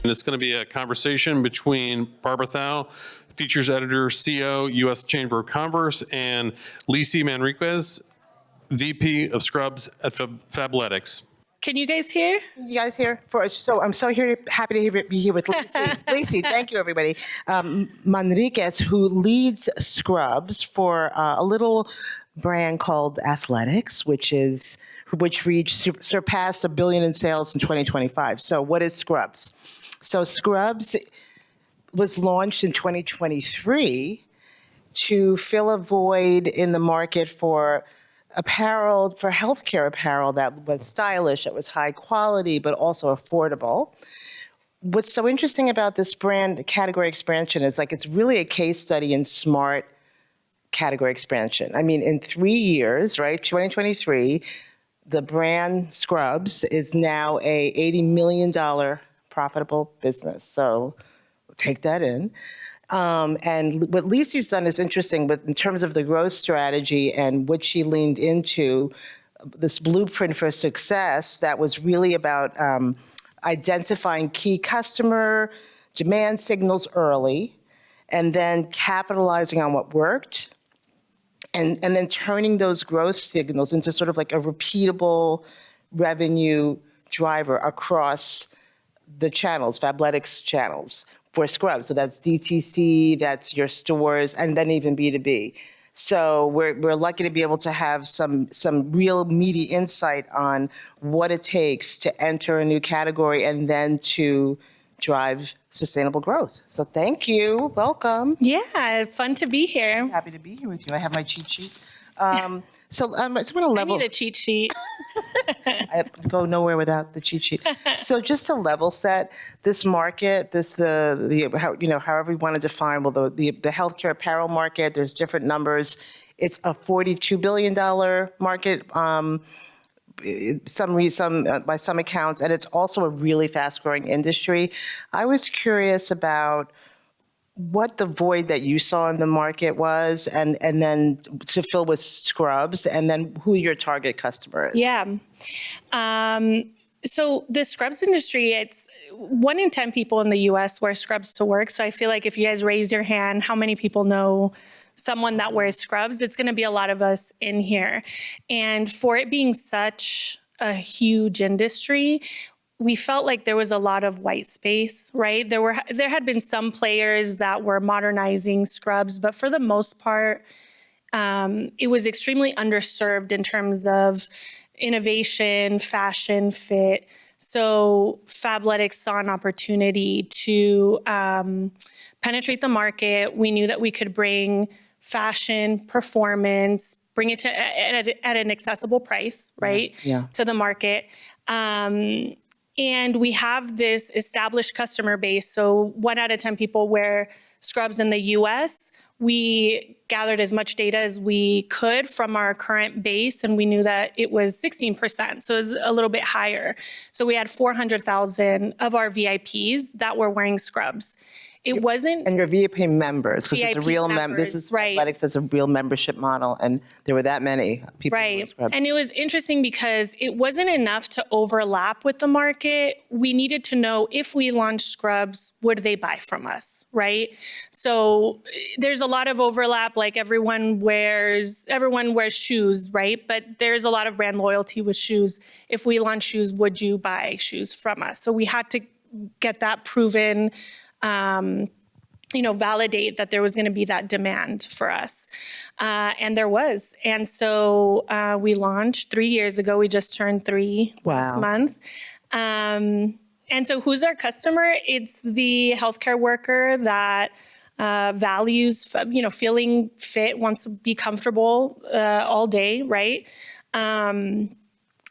And it's going to be a conversation between Barbara Thau, Features Editor, CO, U.S. Chamber of Commerce, and Lisi Manriquez, VP of Scrubs at Fabletics. Can you guys hear? You guys here? So I'm so happy to be here with Lisi. Lisi, thank you, everybody. Manriquez, who leads Scrubs for a little brand called Athletics, which surpassed $1 billion in sales in 2025. So what is Scrubs? So Scrubs was launched in 2023 to fill a void in the market for apparel, for healthcare apparel that was stylish, that was high quality, but also affordable. What's so interesting about this brand category expansion is it's really a case study in smart category expansion. I mean, in 3 years, right, 2023, the brand Scrubs is now a $80 million profitable business. So take that in. And what Lisi's done is interesting, but in terms of the growth strategy and what she leaned into, this blueprint for success that was really about identifying key customer demand signals early, and then capitalizing on what worked, and then turning those growth signals into sort of like a repeatable revenue driver across the channels, Fabletics channels for Scrubs. So that's DTC, that's your stores, and then even B2B. So we're lucky to be able to have some real meaty insight on what it takes to enter a new category and then to drive sustainable growth. So thank you. Welcome. Yeah, fun to be here. Happy to be here with you. I have my cheat sheet. I just want to level. I need a cheat sheet. I go nowhere without the cheat sheet. So just to level set this market, however you want to define, well, the healthcare apparel market, there's different numbers. It's a $42 billion market, by some accounts, and it's also a really fast growing industry. I was curious about what the void that you saw in the market was, and then to fill with Scrubs, and then who your target customer is. Yeah. So the Scrubs industry, it's 1 in 10 people in the US wear Scrubs to work. So I feel like if you guys raise your hand, how many people know someone that wears Scrubs? It's going to be a lot of us in here. And for it being such a huge industry, we felt like there was a lot of white space, right? There had been some players that were modernizing Scrubs, but for the most part, it was extremely underserved in terms of innovation, fashion, fit. So Fabletics saw an opportunity to penetrate the market. We knew that we could bring fashion, performance, bring it to at an accessible price, right? Yeah. To the market. And we have this established customer base. So 1 out of 10 people wear Scrubs in the US. We gathered as much data as we could from our current base, and we knew that it was 16%. So it was a little bit higher. So we had 400,000 of our VIPs that were wearing Scrubs. It wasn't. And your VIP members, because it's a real members, this is right. Athletics as a real membership model, and there were that many people. Right. And it was interesting because it wasn't enough to overlap with the market. We needed to know if we launched Scrubs, would they buy from us, right? So there's a lot of overlap, like everyone wears shoes, right? But there's a lot of brand loyalty with shoes. If we launch shoes, would you buy shoes from us? So we had to get that proven, validate that there was going to be that demand for us. And there was. And so we launched 3 years ago. We just turned 3 last month. And so who's our customer? It's the healthcare worker that values, feeling fit, wants to be comfortable all day, right?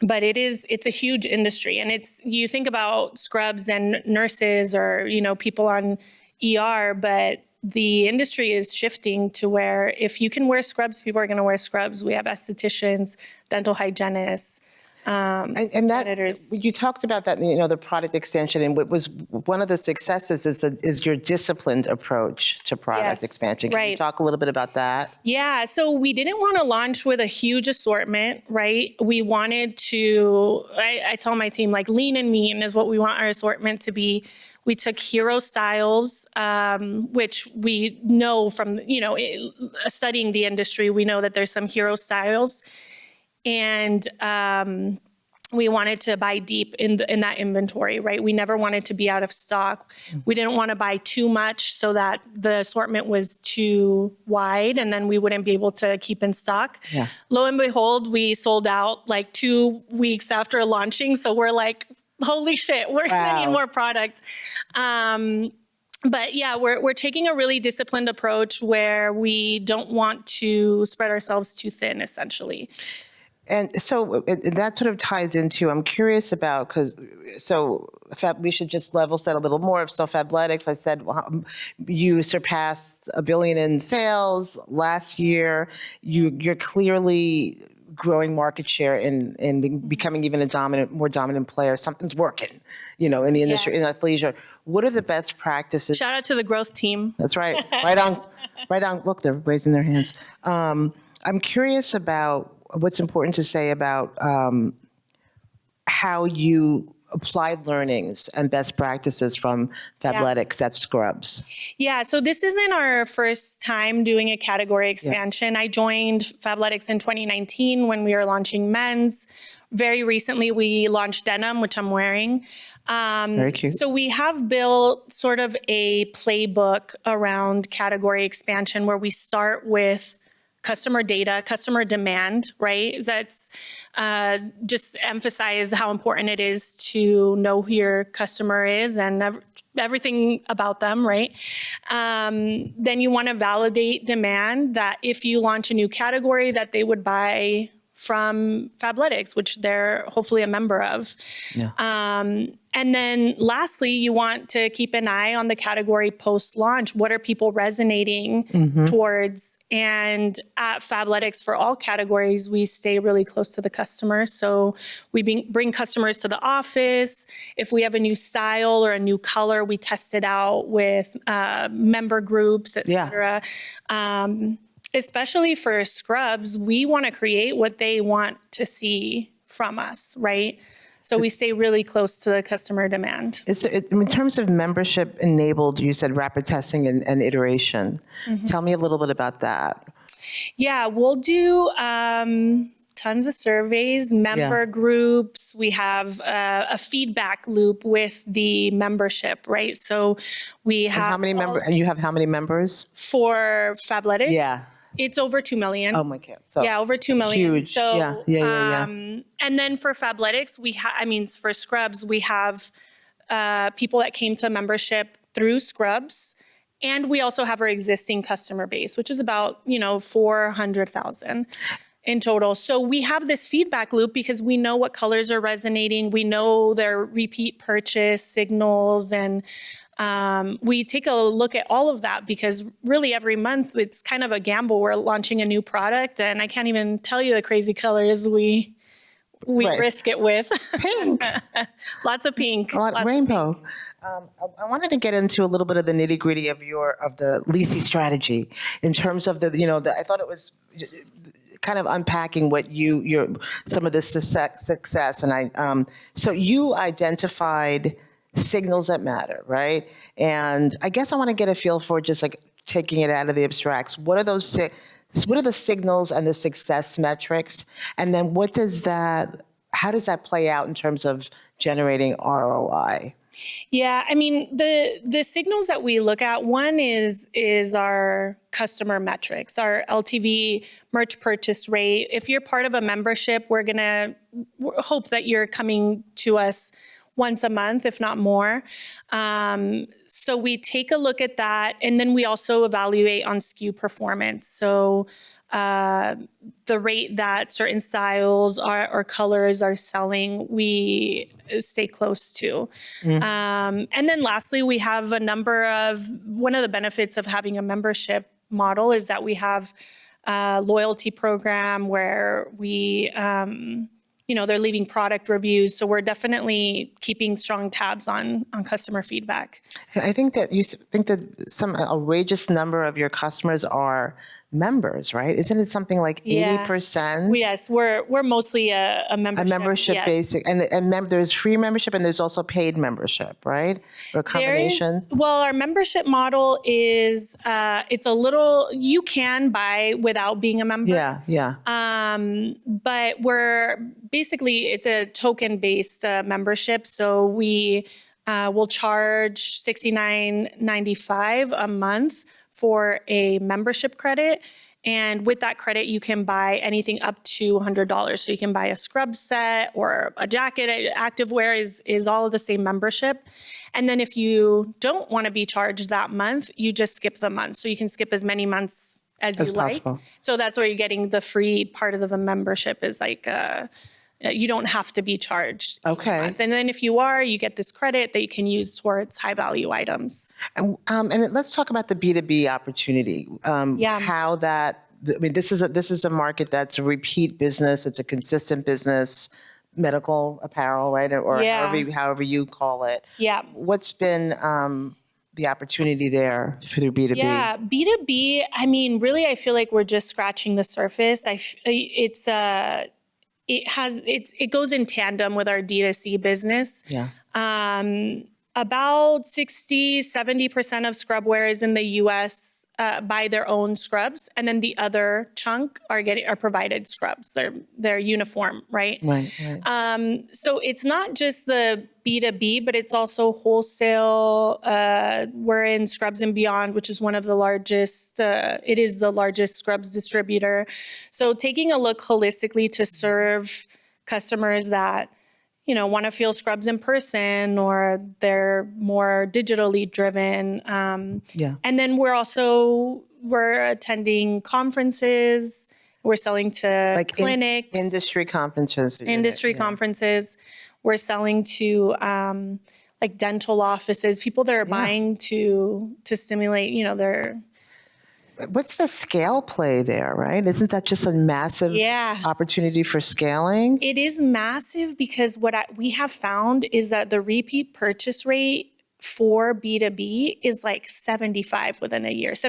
But it's a huge industry, and you think about Scrubs and nurses or, people on ER, but the industry is shifting to where if you can wear Scrubs, people are going to wear Scrubs. We have estheticians, dental hygienists, And that editors. you talked about that, the product extension, and what was one of the successes is your disciplined approach to product Yes, expansion. Can you right. talk a little bit about that? Yeah, so we didn't want to launch with a huge assortment, right? We wanted to, I tell my team, like lean and mean is what we want our assortment to be. We took hero styles, which we know from, studying the industry, we know that there's some hero styles. And we wanted to buy deep in that inventory, right? We never wanted to be out of stock. We didn't want to buy too much so that the assortment was too wide and then we wouldn't be able to keep in stock. Yeah. Lo and behold, we sold out like 2 weeks after launching. So we're like, holy shit, we're gonna need more product. But yeah, we're taking a really disciplined approach where we don't want to spread ourselves too thin, essentially. And so that sort of ties into, I'm curious about, we should just level set a little more. So Fabletics, I said, you surpassed $1 billion in sales last year. You're clearly growing market share and becoming even a more dominant player. Something's working, in the industry, in athleisure. What are the best practices? Shout out to the growth team. That's right. Right on. Look, they're raising their hands. I'm curious about what's important to say about how you applied learnings and best practices from Fabletics at Scrubs. Yeah, so this isn't our first time doing a category expansion. I joined Fabletics in 2019 when we were launching men's. Very recently, we launched denim, which I'm wearing. Very cute. So we have built sort of a playbook around category expansion where we start with customer data, customer demand, right? That's just emphasize how important it is to know who your customer is and everything about them, right? Then you want to validate demand that if you launch a new category that they would buy from Fabletics, which they're hopefully a member of. Yeah. And then lastly, you want to keep an eye on the category post-launch. What are people resonating towards? And at Fabletics, for all categories, we stay really close to the customer. So we bring customers to the office. If we have a new style or a new color, we test it out with member groups, et cetera. Especially for Scrubs, we want to create what they want to see from us, right? So we stay really close to the customer demand. In terms of membership enabled, you said rapid testing and iteration. Tell me a little bit about that. Yeah, we'll do tons of surveys, member groups. We have a feedback loop with the membership, right? So we have How many members? And you have how many members? For Fabletics? Yeah. It's over 2 million. Oh my God. So over 2 million. huge. So, Yeah. and then for Fabletics, for Scrubs, we have people that came to membership through Scrubs. And we also have our existing customer base, which is about, 400,000 in total. So we have this feedback loop because we know what colors are resonating. We know their repeat purchase signals, and we take a look at all of that because really every month it's kind of a gamble. We're launching a new product and I can't even tell you the crazy colors we risk it with. Pink. Lots of pink. Rainbow. I wanted to get into a little bit of the nitty gritty of the Lisi strategy in terms of I thought it was kind of unpacking what some of the success, and so you identified signals that matter, right? And I guess I want to get a feel for just like taking it out of the abstracts. What are the signals and the success metrics? And then how does that play out in terms of generating ROI? Yeah, I mean, the signals that we look at, one is our customer metrics, our LTV, merch purchase rate. If you're part of a membership, we're going to hope that you're coming to us once a month, if not more. So we take a look at that, and then we also evaluate on SKU performance. So the rate that certain styles or colors are selling, we stay close to. And then lastly, we have one of the benefits of having a membership model is that we have a loyalty program where we they're leaving product reviews. So we're definitely keeping strong tabs on customer feedback. I think that you think that some outrageous number of your customers are members, right? Isn't it something like 80%? Yes, we're mostly a membership. A membership yes. basic, and there's free membership and there's also paid membership, right? Or a combination? Our membership model is, it's a little, you can buy without being a member. Yeah. But it's a token-based membership. So we will charge $69.95 a month for a membership credit. And with that credit, you can buy anything up to $100. So you can buy a scrub set or a jacket. Activewear is all of the same membership. And then if you don't want to be charged that month, you just skip the month. So you can skip as many months as you like. Possible. So that's where you're getting the free part of the membership is like, you don't have to be charged each month. And then if you are, you get this credit that you can use towards high value items. And let's talk about the B2B opportunity. How that, this is a market that's a repeat business. It's a consistent business, medical apparel, right? Or however you call it. Yeah. What's been the opportunity there for the B2B? Yeah, B2B, really, I feel like we're just scratching the surface. It goes in tandem with our D2C business. Yeah. About 60-70% of scrubwear is in the US buy their own scrubs, and then the other chunk are provided scrubs. They're uniform, right? Right. So it's not just the B2B, but it's also wholesale. We're in Scrubs and Beyond, which is one of the largest. It is the largest scrubs distributor. So taking a look holistically to serve customers that want to feel scrubs in person, or they're more digitally driven. And then we're attending conferences. We're selling to clinics. Industry conferences. Conferences. We're selling to dental offices, people that are buying to stimulate, their... What's the scale play there, right? Isn't that just a massive opportunity for scaling? It is massive because what we have found is that the repeat purchase rate for B2B is like 75% in a year. So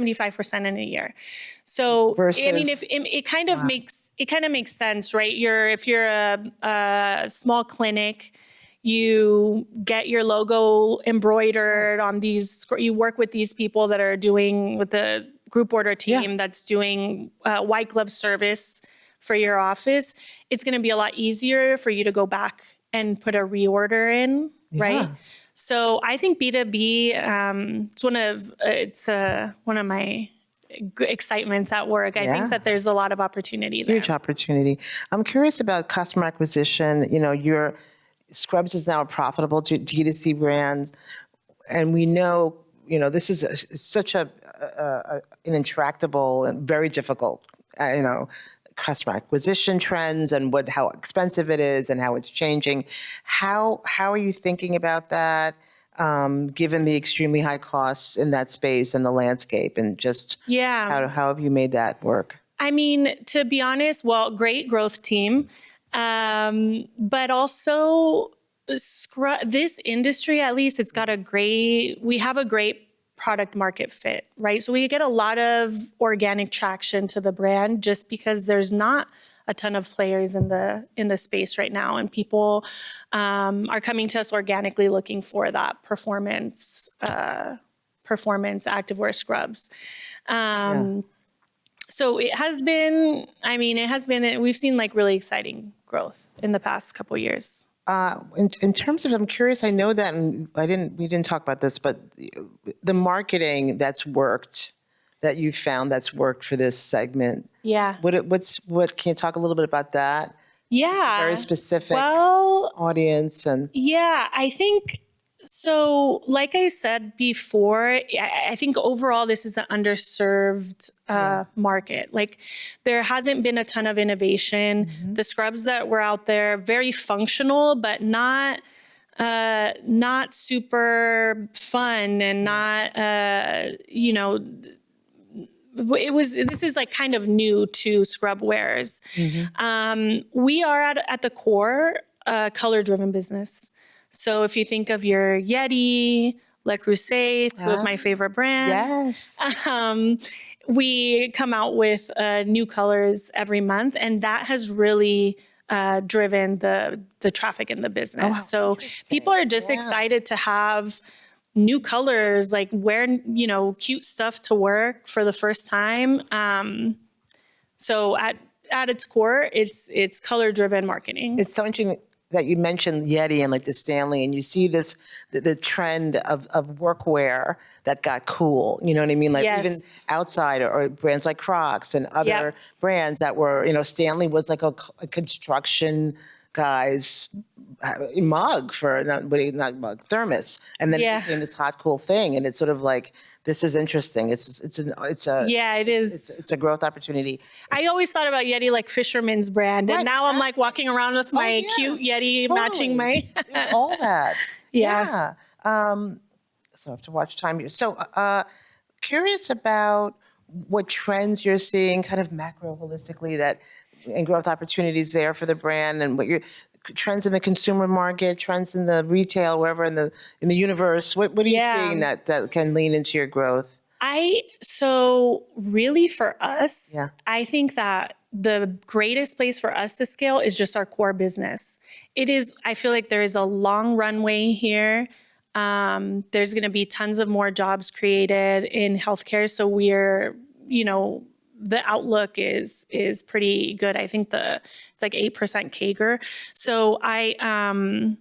it kind of makes sense, right? If you're a small clinic, you get your logo embroidered on these. You work with these people that are doing with the group order team that's doing white glove service for your office. It's going to be a lot easier for you to go back and put a reorder in, right? So I think B2B, it's one of my excitements at work. I think that there's a lot of opportunity there. Huge opportunity. I'm curious about customer acquisition. Your Scrubs is now a profitable D2C brand, and we know, this is such an intractable and very difficult, customer acquisition trends and how expensive it is and how it's changing. How are you thinking about that, given the extremely high costs in that space and the landscape, and just how have you made that work? To be honest, great growth team, but also this industry, at least, we have a great product market fit, right? So we get a lot of organic traction to the brand just because there's not a ton of players in the space right now, and people are coming to us organically looking for that performance activewear scrubs. So it has been, we've seen really exciting growth in the past couple of years. In terms of, I'm curious, I know that, and we didn't talk about this, but the marketing that you found that's worked for this segment. Yeah. What can you talk a little bit about that? Yeah. It's a very specific audience and. Yeah, I think so. Like I said before, I think overall this is an underserved market. There hasn't been a ton of innovation. Mm-hmm. The scrubs that were out there, very functional, but not super fun and not this is like kind of new to scrub wares. We are at the core a color driven business. So if you think of your Yeti, Le Creuset, two of my favorite brands. Yes. We come out with new colors every month, and that has really driven the traffic in the business. So people are just excited to have new colors, like wear, cute stuff to work for the first time. So at its core, it's color driven marketing. It's so interesting that you mentioned Yeti and like the Stanley, and you see the trend of workwear that got cool. You know what I mean? Like even outside or brands like Crocs and other brands that were, Stanley was like a construction guy's mug for not mug, thermos, and then it became this hot cool thing, and it's sort of like, this is interesting. It is. It's a growth opportunity. I always thought about Yeti like Fisherman's brand, and now I'm like walking around with my cute Yeti matching my There's all that. Yeah. So I have to watch time here. So curious about what trends you're seeing, kind of macro holistically, and growth opportunities there for the brand, and what your trends in the consumer market, trends in the retail, wherever in the universe. What are you seeing that can lean into your growth? So really for us, I think that the greatest place for us to scale is just our core business. I feel like there is a long runway here. There's going to be tons of more jobs created in healthcare. So we're, the outlook is pretty good. I think it's like 8% CAGR. So I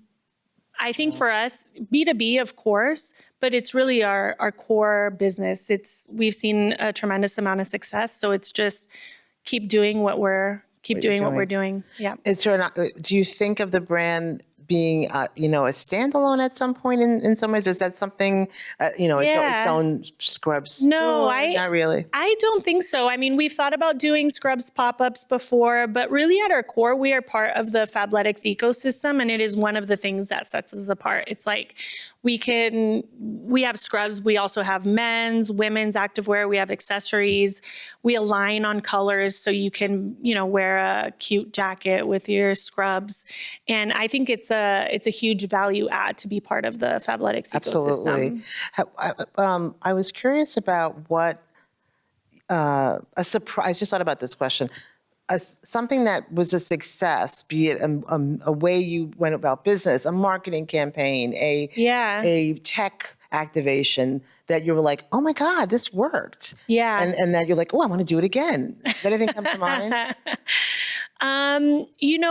think for us, B2B, of course, but it's really our core business. We've seen a tremendous amount of success. So it's just keep doing what we're doing. Yeah. Do you think of the brand being, a standalone at some point in some ways? Is that something, its own scrubs? No, not really. I don't think so. I mean, we've thought about doing scrubs pop-ups before, but really at our core, we are part of the Fabletics ecosystem, and it is one of the things that sets us apart. It's like we have scrubs. We also have men's, women's activewear. We have accessories. We align on colors so you can, wear a cute jacket with your scrubs. And I think it's a huge value add to be part of the Fabletics ecosystem. Absolutely. I was curious about what a surprise. I just thought about this question. Something that was a success, be it a way you went about business, a marketing campaign, a tech activation that you were like, oh my God, this worked. Yeah. And that you're like, oh, I want to do it again. Does anything come to mind?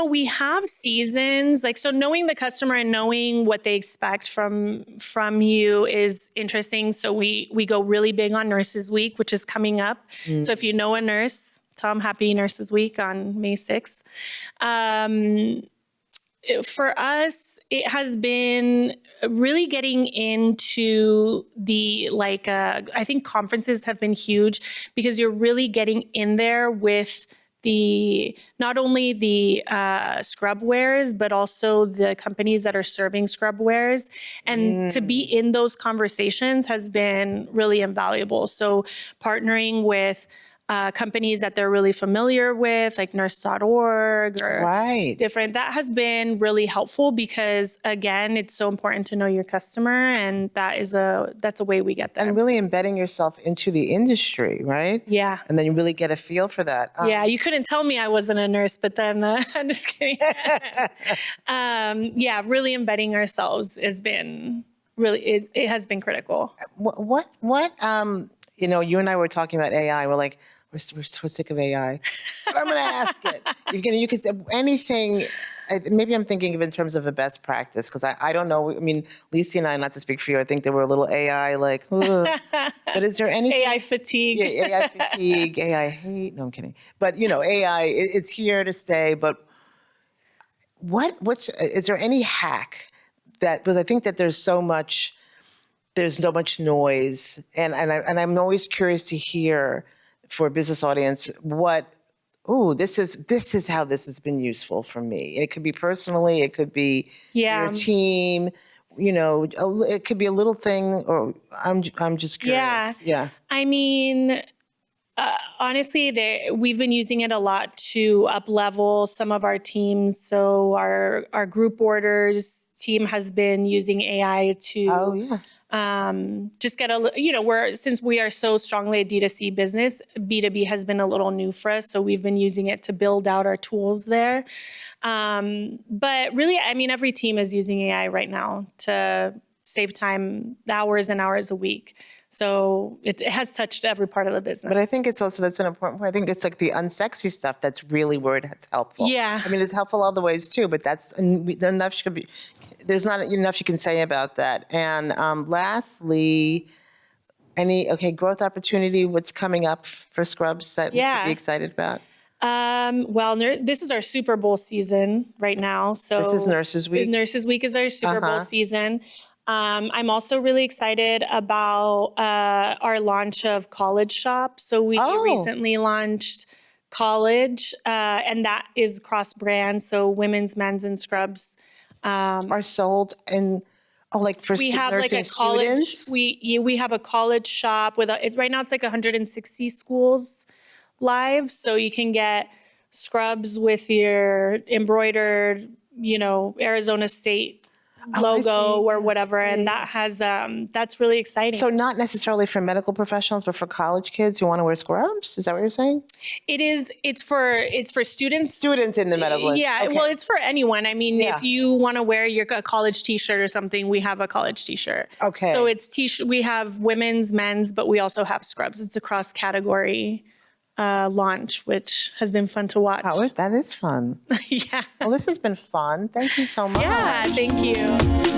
We have seasons, so knowing the customer and knowing what they expect from you is interesting. So we go really big on Nurses Week, which is coming up. So if you know a nurse, Tom, happy Nurses Week on May 6th. For us, it has been really getting into I think conferences have been huge because you're really getting in there with not only the scrub wares, but also the companies that are serving scrub wares. And to be in those conversations has been really invaluable. So partnering with companies that they're really familiar with, like nurse.org or different, that has been really helpful because, again, it's so important to know your customer, and that's a way we get there. And really embedding yourself into the industry, right? Yeah. And then you really get a feel for that. You couldn't tell me I wasn't a nurse, but then I'm just kidding. Really embedding ourselves has been really, it has been critical. What you and I were talking about AI. We're like, we're so sick of AI. But I'm going to ask it. You can say anything. Maybe I'm thinking of in terms of a best practice, because I don't know. I mean, Lisi and I, not to speak for you, I think there were a little AI like, ugh. But is there anything? AI fatigue. Yeah, AI fatigue, AI hate. No, I'm kidding. But, AI is here to stay. But is there any hack because I think that there's so much noise, and I'm always curious to hear for a business audience this is how this has been useful for me. It could be personally, it could be your team, it could be a little thing, or I'm just curious. Yeah. I mean, Honestly, we've been using it a lot to up level some of our teams. So our group orders team has been using AI to Oh, yeah. just get since we are so strongly a D2C business, B2B has been a little new for us. So we've been using it to build out our tools there. But really, I mean, every team is using AI right now to save time, hours and hours a week. So it has touched every part of the business. But I think it's also, that's an important point. I think it's like the unsexy stuff that's really where it's helpful. Yeah. I mean, it's helpful other ways too, but that's enough. There's not enough you can say about that. And lastly, growth opportunity, what's coming up for Scrubs that we should be excited about? This is our Super Bowl season right now. So This is Nurses Week? Nurses Week is our Super Bowl season. I'm also really excited about our launch of College Shop. So we recently launched College, and that is cross-brand. So women's, men's, and scrubs are sold in, for we have like a college. students? We have a College Shop with right now it's like 160 schools live. So you can get scrubs with your embroidered, Arizona State logo or whatever, and that has that's really exciting. So not necessarily for medical professionals, but for college kids who want to wear scrubs? Is that what you're saying? It's for students. Students in the medical. Yeah, okay. well, it's for anyone. I mean, if you want to wear a college T-shirt or something, we have a college T-shirt. Okay. So it's we have women's, men's, but we also have scrubs. It's a cross-category launch, which has been fun to watch. Oh, that is fun. Yeah. Well, this has been fun. Thank you so much. Yeah, thank you.